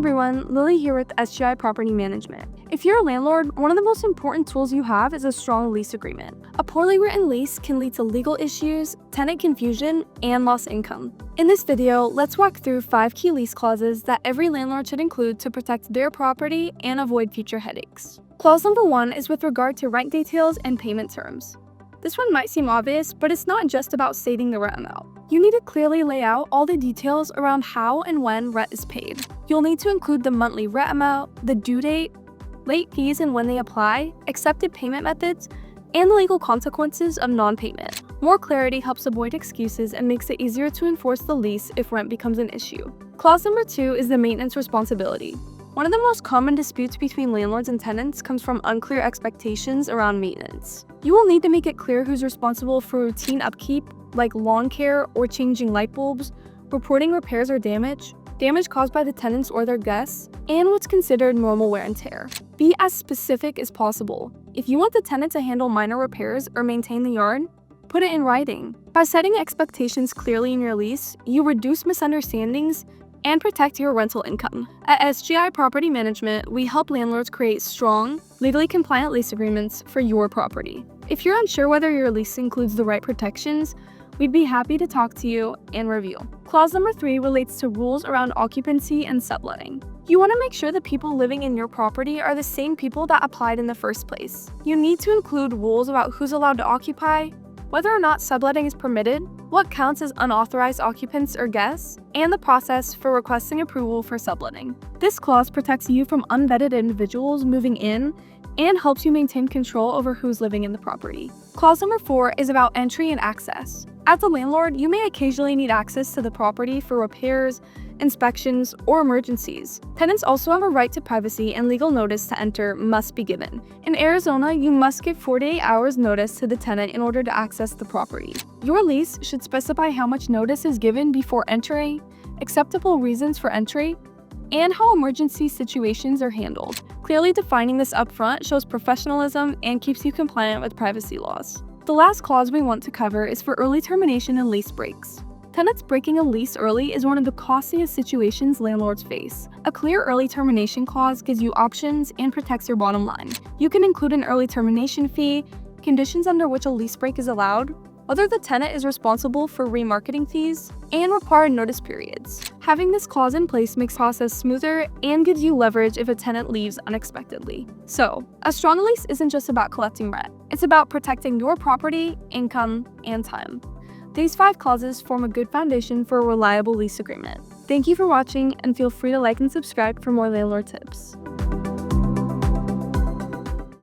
everyone, Lily here with SGI Property Management. If you're a landlord, one of the most important tools you have is a strong lease agreement. A poorly written lease can lead to legal issues, tenant confusion, and lost income. In this video, let's walk through 5 key lease clauses that every landlord should include to protect their property and avoid future headaches. Clause number 1 is with regard to rent details and payment terms. This one might seem obvious, but it's not just about stating the rent amount. You need to clearly lay out all the details around how and when rent is paid. You'll need to include the monthly rent amount, the due date, late fees and when they apply, accepted payment methods, and the legal consequences of non-payment. More clarity helps avoid excuses and makes it easier to enforce the lease if rent becomes an issue. Clause number 2 is the maintenance responsibility. One of the most common disputes between landlords and tenants comes from unclear expectations around maintenance. You will need to make it clear who's responsible for routine upkeep, like lawn care or changing light bulbs, reporting repairs or damage caused by the tenants or their guests, and what's considered normal wear and tear. Be as specific as possible. If you want the tenant to handle minor repairs or maintain the yard, put it in writing. By setting expectations clearly in your lease, you reduce misunderstandings and protect your rental income. At SGI Property Management, we help landlords create strong, legally compliant lease agreements for your property. If you're unsure whether your lease includes the right protections, we'd be happy to talk to you and review. Clause number 3 relates to rules around occupancy and subletting. You want to make sure the people living in your property are the same people that applied in the first place. You need to include rules about who's allowed to occupy, whether or not subletting is permitted, what counts as unauthorized occupants or guests, and the process for requesting approval for subletting. This clause protects you from unvetted individuals moving in and helps you maintain control over who's living in the property. Clause number 4 is about entry and access. As a landlord, you may occasionally need access to the property for repairs, inspections, or emergencies. Tenants also have a right to privacy, and legal notice to enter must be given. In Arizona, you must give 48 hours notice to the tenant in order to access the property. Your lease should specify how much notice is given before entry, acceptable reasons for entry, and how emergency situations are handled. Clearly defining this upfront shows professionalism and keeps you compliant with privacy laws. The last clause we want to cover is for early termination and lease breaks. Tenants breaking a lease early is one of the costliest situations landlords face. A clear early termination clause gives you options and protects your bottom line. You can include an early termination fee, conditions under which a lease break is allowed, whether the tenant is responsible for remarketing fees, and required notice periods. Having this clause in place makes the process smoother and gives you leverage if a tenant leaves unexpectedly. So, a strong lease isn't just about collecting rent. It's about protecting your property, income, and time. These 5 clauses form a good foundation for a reliable lease agreement. Thank you for watching, and feel free to like and subscribe for more landlord tips.